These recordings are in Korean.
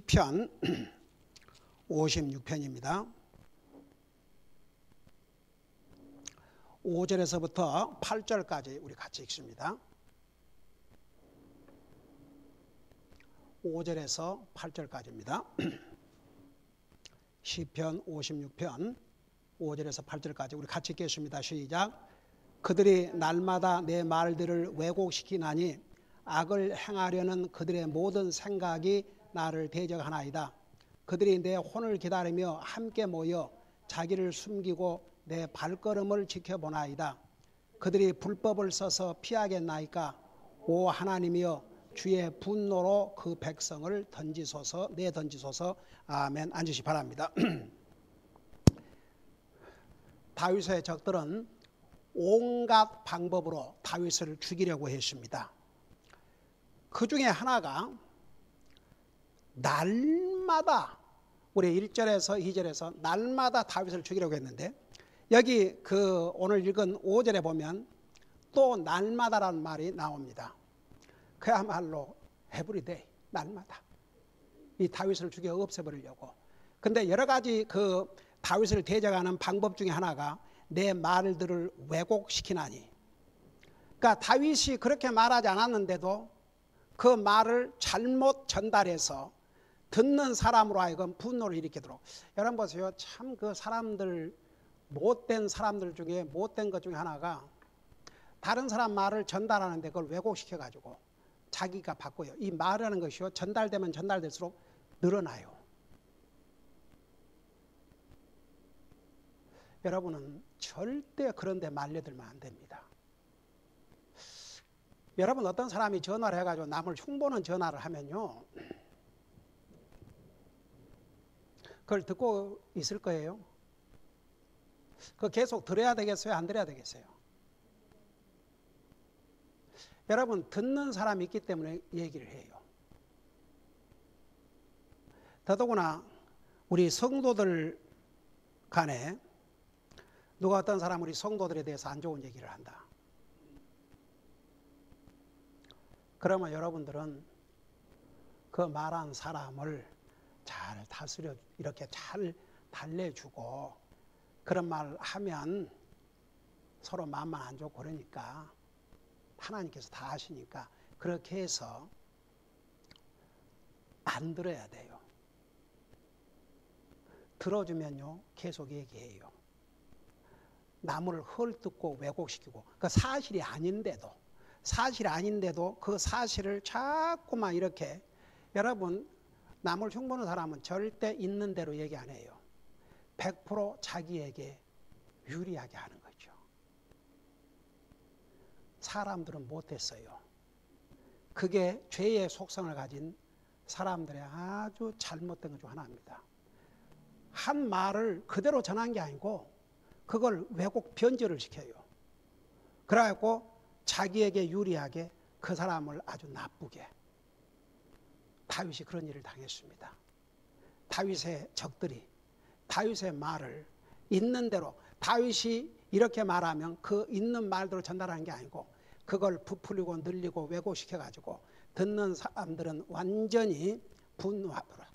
편 56편입니다. 5절에서부터 8절까지 우리 같이 읽습니다. 5절에서 8절까지입니다. 시편 56편 5절에서 8절까지 우리 같이 읽겠습니다. 시작. 그들이 날마다 내 말들을 왜곡시키나니 악을 행하려는 그들의 모든 생각이 나를 대적하나이다. 그들이 내 혼을 기다리며 함께 모여 자기를 숨기고 내 발걸음을 지켜보나이다. 그들이 불법을 써서 피하겠나이까? 오 하나님이여, 주의 분노로 그 백성을 던지소서, 내던지소서. 아멘. 앉으시 바랍니다. 다윗의 적들은 온갖 방법으로 다윗을 죽이려고 했습니다. 그 중에 하나가 날마다, 우리 1절에서 2절에서 날마다 다윗을 죽이려고 했는데, 여기 오늘 읽은 5절에 보면 또 날마다라는 말이 나옵니다. 그야말로 에브리데이, 날마다 이 다윗을 죽여 없애버리려고. 근데 여러 가지 다윗을 대적하는 방법 중에 하나가 내 말들을 왜곡시키나니, 그러니까 다윗이 그렇게 말하지 않았는데도 그 말을 잘못 전달해서 듣는 사람으로 하여금 분노를 일으키도록. 여러분 보세요. 참 그 사람들, 못된 사람들 중에 못된 것 중에 하나가 다른 사람 말을 전달하는데 그걸 왜곡시켜가지고 자기가 바꿔요. 이 말하는 것이요, 전달되면 전달될수록 늘어나요. 여러분은 절대 그런 데 말려들면 안 됩니다. 여러분, 어떤 사람이 전화를 해가지고 남을 흉보는 전화를 하면요, 그걸 듣고 있을 거예요. 그거 계속 들어야 되겠어요? 안 들어야 되겠어요? 여러분, 듣는 사람이 있기 때문에 얘기를 해요. 더더구나 우리 성도들 간에 누가 어떤 사람 우리 성도들에 대해서 안 좋은 얘기를 한다. 그러면 여러분들은 그 말한 사람을 잘 다스려, 이렇게 잘 달래주고, 그런 말 하면 서로 마음만 안 좋고 그러니까 하나님께서 다 아시니까 그렇게 해서 안 들어야 돼요. 들어주면요 계속 얘기해요. 남을 헐뜯고 왜곡시키고, 그 사실이 아닌데도 그 사실을 자꾸만 이렇게, 여러분, 남을 흉보는 사람은 절대 있는 대로 얘기 안 해요. 100% 자기에게 유리하게 하는 거죠. 사람들은 못했어요. 그게 죄의 속성을 가진 사람들의 아주 잘못된 것 중 하나입니다. 한 말을 그대로 전한 게 아니고 그걸 왜곡 변절을 시켜요. 그래갖고 자기에게 유리하게 그 사람을 아주 나쁘게. 다윗이 그런 일을 당했습니다. 다윗의 적들이 다윗의 말을 있는 대로, 다윗이 이렇게 말하면 그 있는 말대로 전달하는 게 아니고 그걸 부풀리고 늘리고 왜곡시켜가지고 듣는 사람들은 완전히 분노하더라.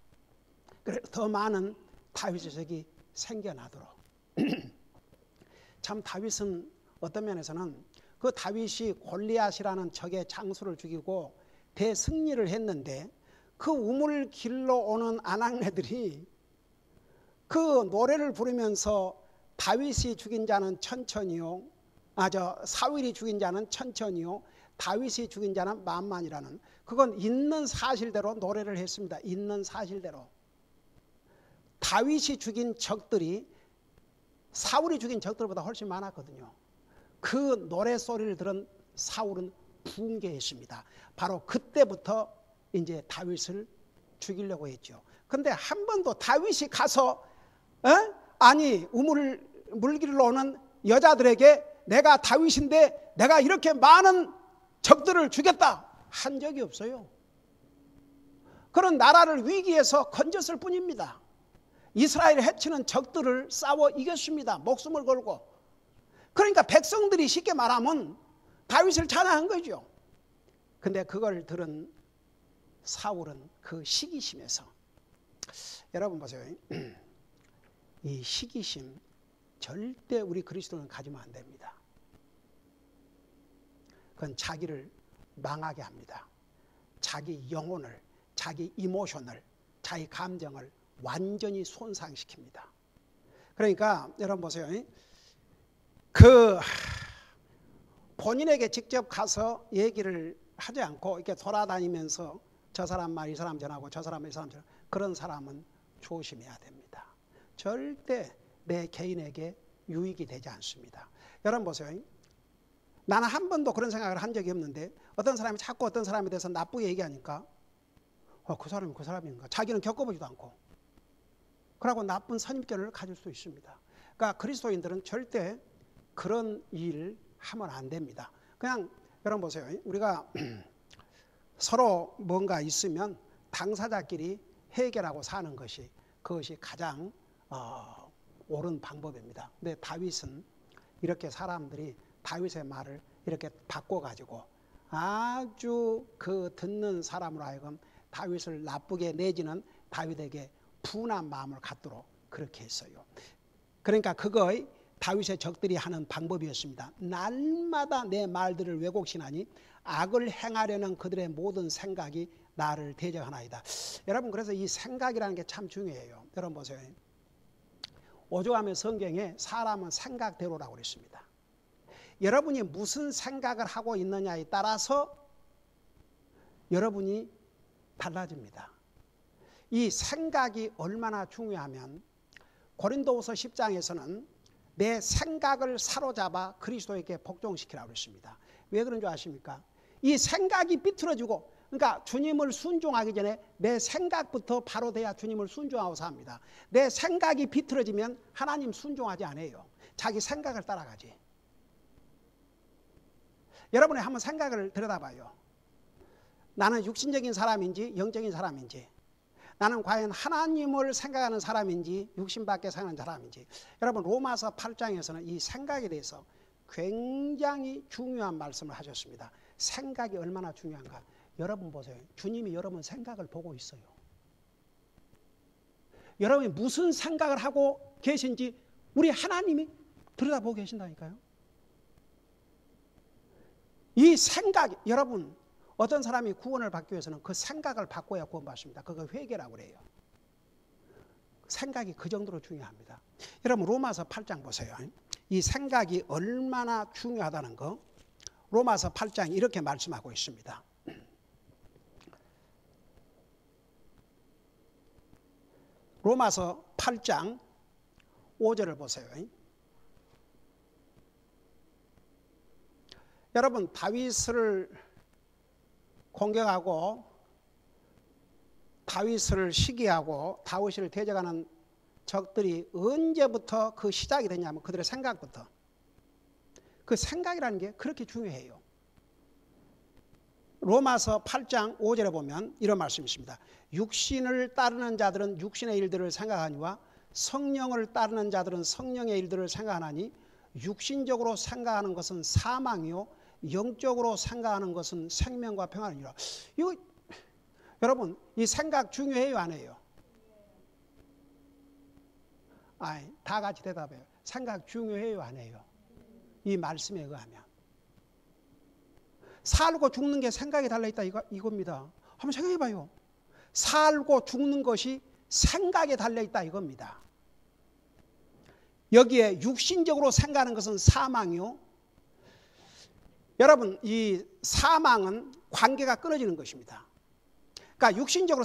그래서 더 많은 다윗의 적이 생겨나도록. 참 다윗은 어떤 면에서는 그 다윗이 골리앗이라는 적의 장수를 죽이고 대승리를 했는데, 그 우물 길러 오는 아낙네들이 그 노래를 부르면서 다윗이 죽인 자는 천천히요, 사울이 죽인 자는 천천히요, 다윗이 죽인 자는 만만이라는, 그건 있는 사실대로 노래를 했습니다. 있는 사실대로. 다윗이 죽인 적들이 사울이 죽인 적들보다 훨씬 많았거든요. 그 노래소리를 들은 사울은 붕괴했습니다. 바로 그때부터 이제 다윗을 죽이려고 했죠. 근데 한 번도 다윗이 가서 물 길러 오는 여자들에게 내가 다윗인데 내가 이렇게 많은 적들을 죽였다 한 적이 없어요. 그런 나라를 위기에서 건졌을 뿐입니다. 이스라엘을 해치는 적들을 싸워 이겼습니다. 목숨을 걸고. 그러니까 백성들이 쉽게 말하면 다윗을 찬양한 거죠. 근데 그걸 들은 사울은 그 시기심에서 여러분 보세요. 이 시기심 절대 우리 그리스도는 가지면 안 됩니다. 그건 자기를 망하게 합니다. 자기 영혼을, 자기 이모션을, 자기 감정을 완전히 손상시킵니다. 그러니까 여러분 보세요. 본인에게 직접 가서 얘기를 하지 않고 이렇게 돌아다니면서 저 사람 말 이 사람 전하고 저 사람 이 사람 전하고 그런 사람은 조심해야 됩니다. 절대 내 개인에게 유익이 되지 않습니다. 여러분 보세요. 나는 한 번도 그런 생각을 한 적이 없는데 어떤 사람이 자꾸 어떤 사람에 대해서 나쁘게 얘기하니까 그 사람이 그 사람인가, 자기는 겪어보지도 않고 그러고 나쁜 선입견을 가질 수 있습니다. 그러니까 그리스도인들은 절대 그런 일 하면 안 됩니다. 그냥 여러분 보세요. 우리가 서로 뭔가 있으면 당사자끼리 해결하고 사는 것이 그것이 가장 옳은 방법입니다. 근데 다윗은 이렇게 사람들이 다윗의 말을 이렇게 바꿔가지고 아주 그 듣는 사람으로 하여금 다윗을 나쁘게 내지는 다윗에게 분한 마음을 갖도록 그렇게 했어요. 그러니까 그거의 다윗의 적들이 하는 방법이었습니다. 날마다 내 말들을 왜곡시나니 악을 행하려는 그들의 모든 생각이 나를 대적하나이다. 여러분 그래서 이 생각이라는 게 참 중요해요. 여러분 보세요. 오죽하면 성경에 사람은 생각대로라고 그랬습니다. 여러분이 무슨 생각을 하고 있느냐에 따라서 여러분이 달라집니다. 이 생각이 얼마나 중요하면 고린도후서 10장에서는 내 생각을 사로잡아 그리스도에게 복종시키라고 그랬습니다. 왜 그런 줄 아십니까? 이 생각이 비틀어지고 그러니까 주님을 순종하기 전에 내 생각부터 바로 돼야 주님을 순종하고 삽니다. 내 생각이 비틀어지면 하나님 순종하지 않아요. 자기 생각을 따라가지. 여러분이 한번 생각을 들여다봐요. 나는 육신적인 사람인지 영적인 사람인지, 나는 과연 하나님을 생각하는 사람인지 육신 밖에 사는 사람인지. 여러분 로마서 8장에서는 이 생각에 대해서 굉장히 중요한 말씀을 하셨습니다. 생각이 얼마나 중요한가. 여러분 보세요. 주님이 여러분 생각을 보고 있어요. 여러분이 무슨 생각을 하고 계신지 우리 하나님이 들여다보고 계신다니까요. 이 생각이, 여러분 어떤 사람이 구원을 받기 위해서는 그 생각을 바꿔야 구원받습니다. 그거 회개라고 그래요. 생각이 그 정도로 중요합니다. 여러분 로마서 8장 보세요. 이 생각이 얼마나 중요하다는 거 로마서 8장이 이렇게 말씀하고 있습니다. 로마서 8장 5절을 보세요. 여러분 다윗을 공격하고 다윗을 시기하고 다윗을 대적하는 적들이 언제부터 그 시작이 됐냐면 그들의 생각부터. 그 생각이라는 게 그렇게 중요해요. 로마서 8장 5절에 보면 이런 말씀이 있습니다. 육신을 따르는 자들은 육신의 일들을 생각하니와 성령을 따르는 자들은 성령의 일들을 생각하나니 육신적으로 생각하는 것은 사망이요 영적으로 생각하는 것은 생명과 평안이라. 이거 여러분 이 생각 중요해요 안 해요? 다 같이 대답해요. 생각 중요해요 안 해요? 이 말씀에 의하면 살고 죽는 게 생각에 달려있다 이겁니다. 한번 생각해봐요. 살고 죽는 것이 생각에 달려있다 이겁니다. 여기에 육신적으로 생각하는 것은 사망이요. 여러분 이 사망은 관계가 끊어지는 것입니다. 그러니까 육신적으로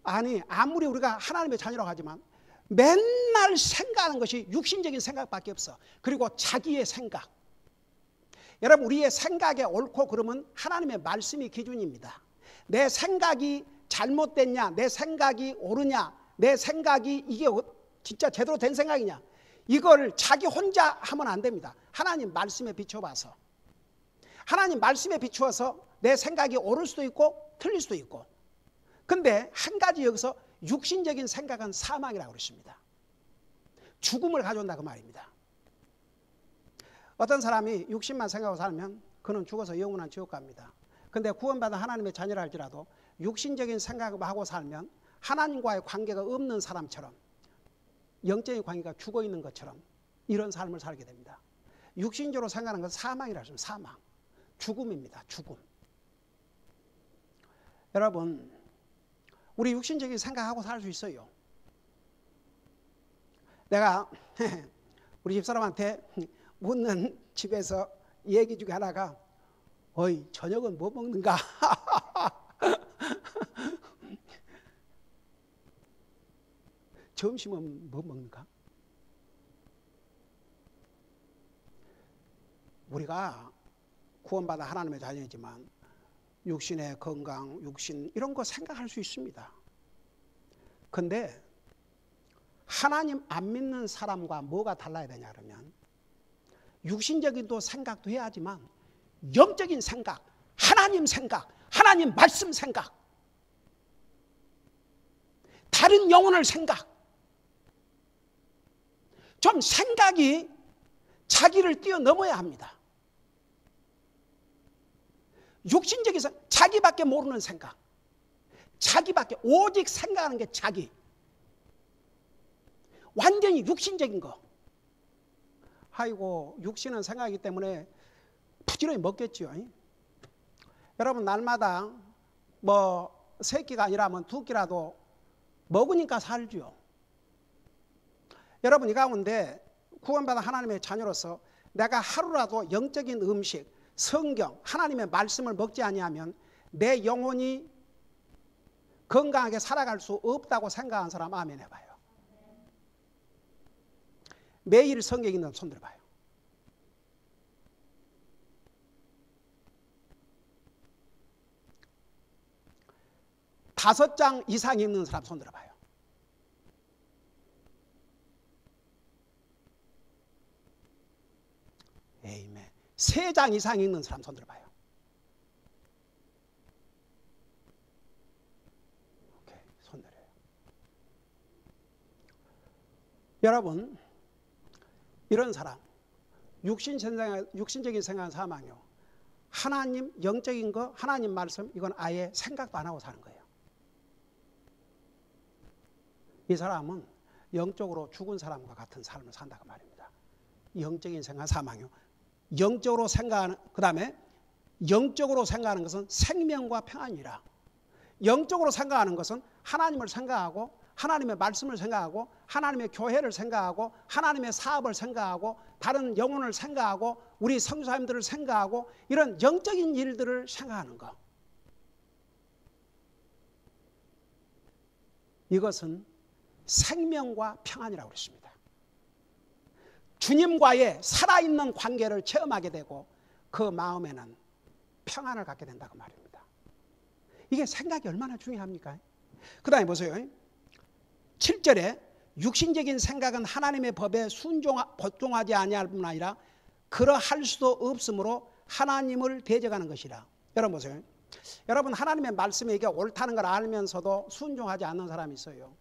아무리 우리가 하나님의 자녀라고 하지만 맨날 생각하는 것이 육신적인 생각밖에 없어. 그리고 자기의 생각. 여러분 우리의 생각에 옳고 그름은 하나님의 말씀이 기준입니다. 내 생각이 잘못됐냐, 내 생각이 옳으냐, 내 생각이 이게 진짜 제대로 된 생각이냐, 이걸 자기 혼자 하면 안 됩니다. 하나님 말씀에 비춰봐서, 하나님 말씀에 비추어서 내 생각이 옳을 수도 있고 틀릴 수도 있고. 근데 한 가지 여기서 육신적인 생각은 사망이라고 그랬습니다. 죽음을 가져온다 그 말입니다. 어떤 사람이 육신만 생각하고 살면 그는 죽어서 영원한 지옥 갑니다. 근데 구원받은 하나님의 자녀라 할지라도 육신적인 생각을 하고 살면 하나님과의 관계가 없는 사람처럼, 영적인 관계가 죽어 있는 것처럼 이런 삶을 살게 됩니다. 육신적으로 생각하는 것은 사망이라고 했습니다. 사망, 죽음입니다. 죽음. 여러분, 우리 육신적인 생각하고 살 수 있어요. 내가 우리 집사람한테 묻는 집에서 얘기 중에 하나가, 어이, 저녁은 뭐 먹는가? 점심은 뭐 먹는가? 우리가 구원받아 하나님의 자녀이지만 육신의 건강, 육신 이런 거 생각할 수 있습니다. 근데 하나님 안 믿는 사람과 뭐가 달라야 되냐 그러면, 육신적인 또 생각도 해야 하지만 영적인 생각, 하나님 생각, 하나님 말씀 생각, 다른 영혼을 생각, 좀 생각이 자기를 뛰어넘어야 합니다. 육신적인 생각, 자기밖에 모르는 생각, 자기밖에 오직 생각하는 게 자기, 완전히 육신적인 거. 아이고, 육신은 생각이기 때문에 부지런히 먹겠죠. 여러분, 날마다 뭐 세 끼가 아니라면 두 끼라도 먹으니까 살죠. 여러분, 이 가운데 구원받은 하나님의 자녀로서 내가 하루라도 영적인 음식, 성경, 하나님의 말씀을 먹지 아니하면 내 영혼이 건강하게 살아갈 수 없다고 생각하는 사람 아멘 해봐요. 매일 성경 읽는 손 들어봐요. 다섯 장 이상 읽는 사람 손 들어봐요. 에이멘. 3장 이상 읽는 사람 손 들어봐요. 오케이, 손 내려요. 여러분, 이런 사람, 육신적인 생각은 사망이요. 하나님 영적인 거, 하나님 말씀, 이건 아예 생각도 안 하고 사는 거예요. 이 사람은 영적으로 죽은 사람과 같은 삶을 산다고 말입니다. 영적인 생각은 사망이요. 영적으로 생각하는, 그 다음에 영적으로 생각하는 것은 생명과 평안이라. 영적으로 생각하는 것은 하나님을 생각하고, 하나님의 말씀을 생각하고, 하나님의 교회를 생각하고, 하나님의 사업을 생각하고, 다른 영혼을 생각하고, 우리 성도님들을 생각하고, 이런 영적인 일들을 생각하는 것. 이것은 생명과 평안이라고 그랬습니다. 주님과의 살아있는 관계를 체험하게 되고 그 마음에는 평안을 갖게 된다고 말입니다. 이게 생각이 얼마나 중요합니까? 그 다음에 보세요. 7절에 육신적인 생각은 하나님의 법에 복종하지 아니할 뿐 아니라 그러할 수도 없으므로 하나님을 대적하는 것이라. 여러분 보세요. 여러분, 하나님의 말씀이 이게 옳다는 걸 알면서도 순종하지 않는 사람이 있어요.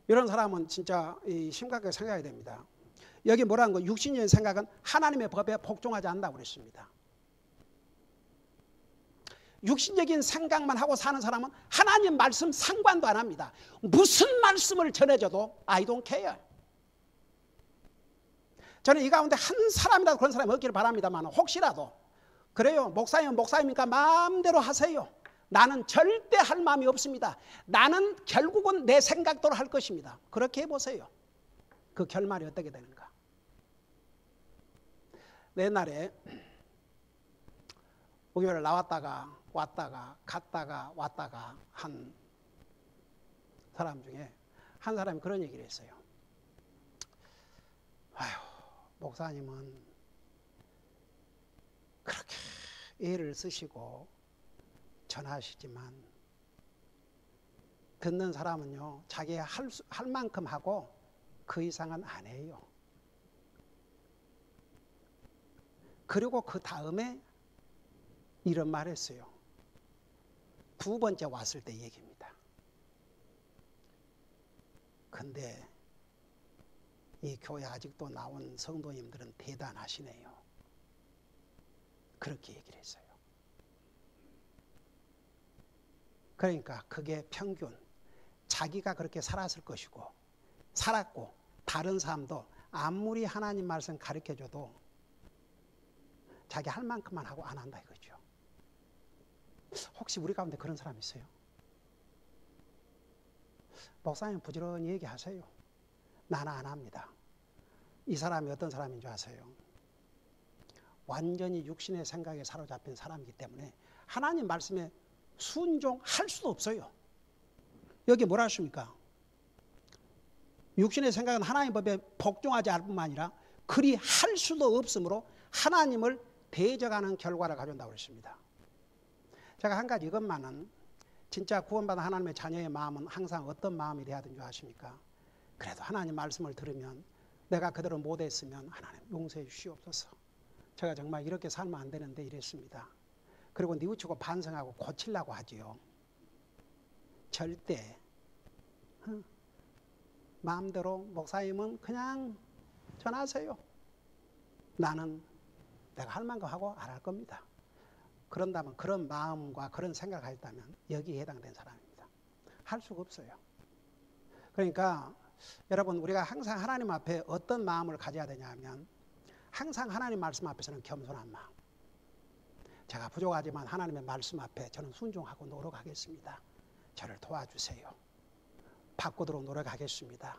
이런 사람은 진짜 심각하게 생각해야 됩니다. 여기 뭐라는 거? 육신적인 생각은 하나님의 법에 복종하지 않는다고 그랬습니다. 육신적인 생각만 하고 사는 사람은 하나님 말씀 상관도 안 합니다. 무슨 말씀을 전해줘도 I don't care. 저는 이 가운데 한 사람이라도 그런 사람이 없기를 바랍니다만, 혹시라도 그래요, 목사님은 목사님이니까 마음대로 하세요. 나는 절대 할 마음이 없습니다. 나는 결국은 내 생각대로 할 것입니다. 그렇게 해보세요. 그 결말이 어떻게 되는가. 옛날에 목요일에 나왔다가 왔다가 갔다가 왔다가 한 사람 중에 한 사람이 그런 얘기를 했어요. 아휴, 목사님은 그렇게 애를 쓰시고 전하시지만 듣는 사람은요, 자기 할 만큼 하고 그 이상은 안 해요. 그리고 그 다음에 이런 말 했어요. 두 번째 왔을 때 얘기입니다. 근데 이 교회 아직도 나온 성도님들은 대단하시네요. 그렇게 얘기를 했어요. 그러니까 그게 평균. 자기가 그렇게 살았을 것이고 살았고 다른 사람도 아무리 하나님 말씀 가르쳐줘도 자기 할 만큼만 하고 안 한다 이거죠. 혹시 우리 가운데 그런 사람 있어요? 목사님 부지런히 얘기하세요. 나는 안 합니다. 이 사람이 어떤 사람인 줄 아세요? 완전히 육신의 생각에 사로잡힌 사람이기 때문에 하나님 말씀에 순종할 수도 없어요. 여기 뭐라 하십니까? 육신의 생각은 하나님 법에 복종하지 않을 뿐만 아니라 그리 할 수도 없으므로 하나님을 대적하는 결과를 가져온다고 그랬습니다. 제가 한 가지 이것만은 진짜 구원받은 하나님의 자녀의 마음은 항상 어떤 마음이 돼야 되는 줄 아십니까? 그래도 하나님 말씀을 들으면 내가 그대로 못했으면 하나님 용서해 주시옵소서. 제가 정말 이렇게 살면 안 되는데 이랬습니다. 그리고 뉘우치고 반성하고 고치려고 하지요. 절대 마음대로 목사님은 그냥 전하세요. 나는 내가 할 만큼 하고 안 할 겁니다. 그런다면 그런 마음과 그런 생각을 했다면 여기에 해당된 사람입니다. 할 수가 없어요. 그러니까 여러분 우리가 항상 하나님 앞에 어떤 마음을 가져야 되냐 하면 항상 하나님 말씀 앞에서는 겸손한 마음. 제가 부족하지만 하나님의 말씀 앞에 저는 순종하고 노력하겠습니다. 저를 도와주세요. 바꾸도록 노력하겠습니다.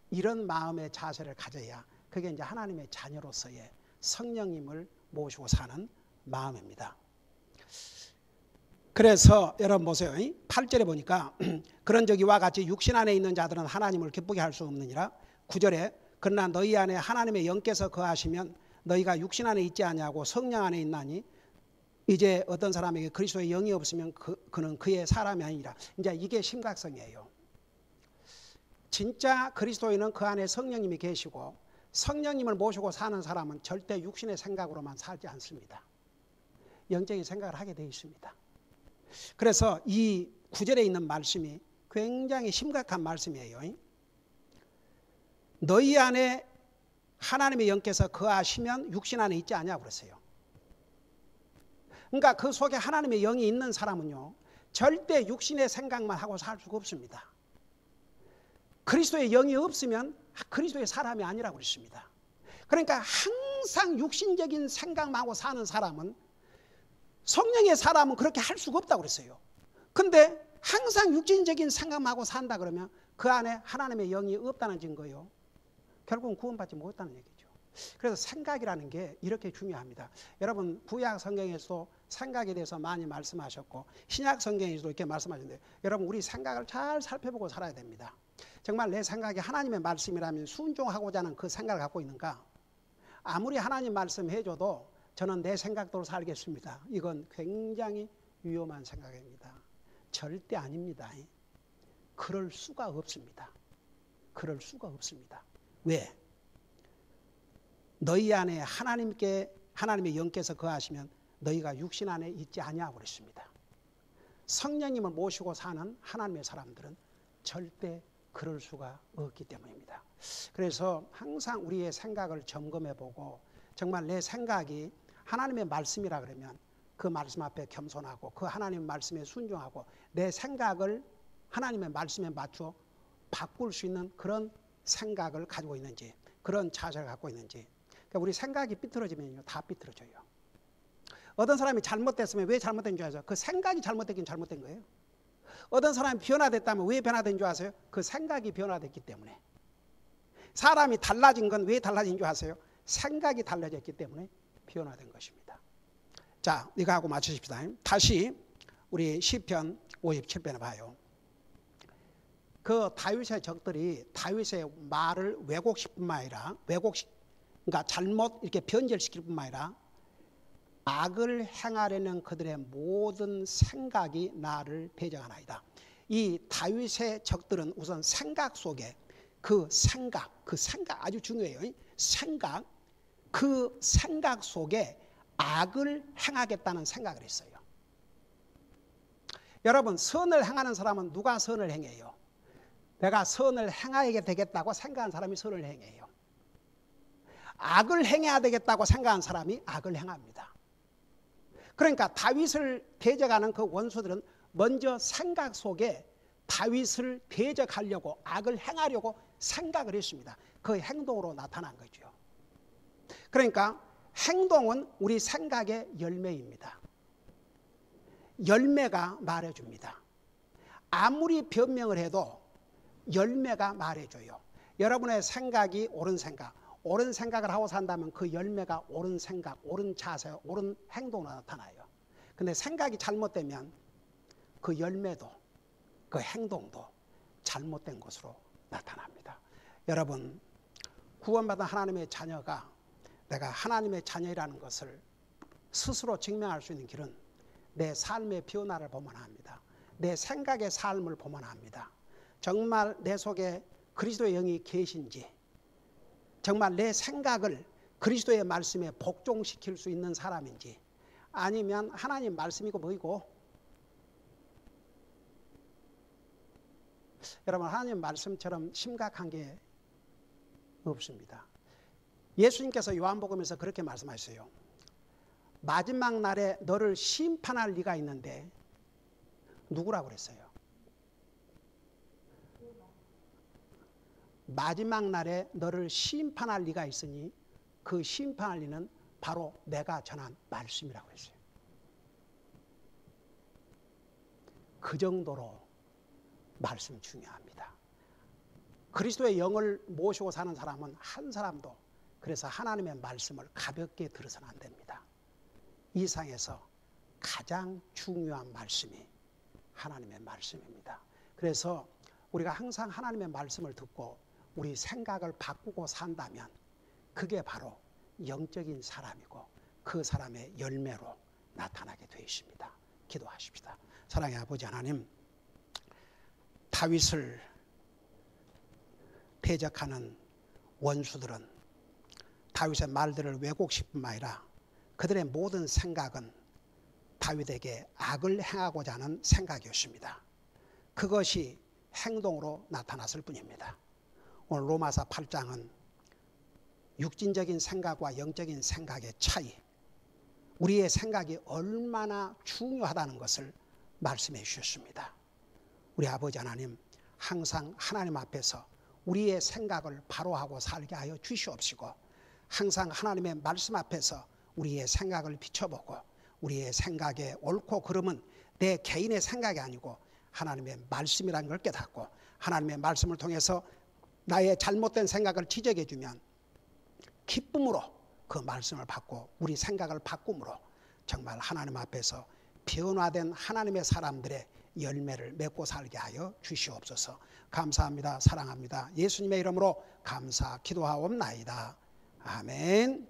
이런 마음의 자세를 가져야 그게 이제 하나님의 자녀로서의 성령님을 모시고 사는 마음입니다. 그래서 여러분 보세요. 8절에 보니까 그런 적이 와 같이 육신 안에 있는 자들은 하나님을 기쁘게 할 수 없느니라. 9절에 그러나 너희 안에 하나님의 영께서 거하시면 너희가 육신 안에 있지 아니하고 성령 안에 있나니 이제 어떤 사람에게 그리스도의 영이 없으면 그는 그의 사람이 아니라. 이제 이게 심각성이에요. 진짜 그리스도인은 그 안에 성령님이 계시고 성령님을 모시고 사는 사람은 절대 육신의 생각으로만 살지 않습니다. 영적인 생각을 하게 되어 있습니다. 그래서 이 9절에 있는 말씀이 굉장히 심각한 말씀이에요. 너희 안에 하나님의 영께서 거하시면 육신 안에 있지 아니하고 그랬어요. 그러니까 그 속에 하나님의 영이 있는 사람은요 절대 육신의 생각만 하고 살 수가 없습니다. 그리스도의 영이 없으면 그리스도의 사람이 아니라고 그랬습니다. 그러니까 항상 육신적인 생각만 하고 사는 사람은 성령의 사람은 그렇게 할 수가 없다고 그랬어요. 근데 항상 육신적인 생각만 하고 산다 그러면 그 안에 하나님의 영이 없다는 증거예요. 결국은 구원받지 못했다는 얘기죠. 그래서 생각이라는 게 이렇게 중요합니다. 여러분 구약 성경에서도 생각에 대해서 많이 말씀하셨고 신약 성경에서도 이렇게 말씀하셨는데 여러분 우리 생각을 잘 살펴보고 살아야 됩니다. 정말 내 생각이 하나님의 말씀이라면 순종하고자 하는 그 생각을 갖고 있는가? 아무리 하나님 말씀 해줘도 저는 내 생각대로 살겠습니다. 이건 굉장히 위험한 생각입니다. 절대 아닙니다. 그럴 수가 없습니다. 그럴 수가 없습니다. 왜? 너희 안에 하나님의 영께서 거하시면 너희가 육신 안에 있지 아니하고 그랬습니다. 성령님을 모시고 사는 하나님의 사람들은 절대 그럴 수가 없기 때문입니다. 그래서 항상 우리의 생각을 점검해보고 정말 내 생각이 하나님의 말씀이라 그러면 그 말씀 앞에 겸손하고 그 하나님의 말씀에 순종하고 내 생각을 하나님의 말씀에 맞춰 바꿀 수 있는 그런 생각을 가지고 있는지 그런 자세를 갖고 있는지. 그러니까 우리 생각이 삐뚤어지면요 다 삐뚤어져요. 어떤 사람이 잘못됐으면 왜 잘못된 줄 아세요? 그 생각이 잘못됐긴 잘못된 거예요. 어떤 사람이 변화됐다면 왜 변화된 줄 아세요? 그 생각이 변화됐기 때문에. 사람이 달라진 건 왜 달라진 줄 아세요? 생각이 달라졌기 때문에 변화된 것입니다. 자, 이거 하고 맞추십시다. 다시 우리 시편 57편에 봐요. 그 다윗의 적들이 다윗의 말을 왜곡시킬 뿐만 아니라 그러니까 잘못 이렇게 변절시킬 뿐만 아니라 악을 행하려는 그들의 모든 생각이 나를 배정하나이다. 이 다윗의 적들은 우선 생각 속에 그 생각 아주 중요해요. 그 생각 속에 악을 행하겠다는 생각을 했어요. 여러분 선을 행하는 사람은 누가 선을 행해요? 내가 선을 행하게 되겠다고 생각한 사람이 선을 행해요. 악을 행해야 되겠다고 생각한 사람이 악을 행합니다. 그러니까 다윗을 대적하는 그 원수들은 먼저 생각 속에 다윗을 대적하려고 악을 행하려고 생각을 했습니다. 그 행동으로 나타난 거죠. 그러니까 행동은 우리 생각의 열매입니다. 열매가 말해줍니다. 아무리 변명을 해도 열매가 말해줘요. 여러분의 생각이 옳은 생각을 하고 산다면 그 열매가 옳은 생각, 옳은 자세, 옳은 행동으로 나타나요. 근데 생각이 잘못되면 그 열매도 그 행동도 잘못된 것으로 나타납니다. 여러분, 구원받은 하나님의 자녀가 내가 하나님의 자녀라는 것을 스스로 증명할 수 있는 길은 내 삶의 변화를 보면 합니다. 내 생각의 삶을 보면 합니다. 정말 내 속에 그리스도의 영이 계신지, 정말 내 생각을 그리스도의 말씀에 복종시킬 수 있는 사람인지, 아니면 하나님 말씀이고 뭐이고, 여러분, 하나님 말씀처럼 심각한 게 없습니다. 예수님께서 요한복음에서 그렇게 말씀하셨어요. 마지막 날에 너를 심판할 리가 있는데 누구라고 그랬어요? 마지막 날에 너를 심판할 리가 있으니 그 심판할 리는 바로 내가 전한 말씀이라고 했어요. 그 정도로 말씀 중요합니다. 그리스도의 영을 모시고 사는 사람은 한 사람도 그래서 하나님의 말씀을 가볍게 들어서는 안 됩니다. 이 상에서 가장 중요한 말씀이 하나님의 말씀입니다. 그래서 우리가 항상 하나님의 말씀을 듣고 우리 생각을 바꾸고 산다면 그게 바로 영적인 사람이고 그 사람의 열매로 나타나게 되어 있습니다. 기도하십시다. 사랑의 아버지 하나님, 다윗을 대적하는 원수들은 다윗의 말들을 왜곡시킬 뿐만 아니라 그들의 모든 생각은 다윗에게 악을 행하고자 하는 생각이었습니다. 그것이 행동으로 나타났을 뿐입니다. 오늘 로마서 8장은 육신적인 생각과 영적인 생각의 차이, 우리의 생각이 얼마나 중요하다는 것을 말씀해 주셨습니다. 우리 아버지 하나님, 항상 하나님 앞에서 우리의 생각을 바로하고 살게 하여 주시옵시고, 항상 하나님의 말씀 앞에서 우리의 생각을 비춰보고 우리의 생각의 옳고 그름은 내 개인의 생각이 아니고 하나님의 말씀이라는 걸 깨닫고 하나님의 말씀을 통해서 나의 잘못된 생각을 지적해 주면 기쁨으로 그 말씀을 받고 우리 생각을 바꿈으로 정말 하나님 앞에서 변화된 하나님의 사람들의 열매를 맺고 살게 하여 주시옵소서. 감사합니다. 사랑합니다. 예수님의 이름으로 감사 기도하옵나이다. 아멘.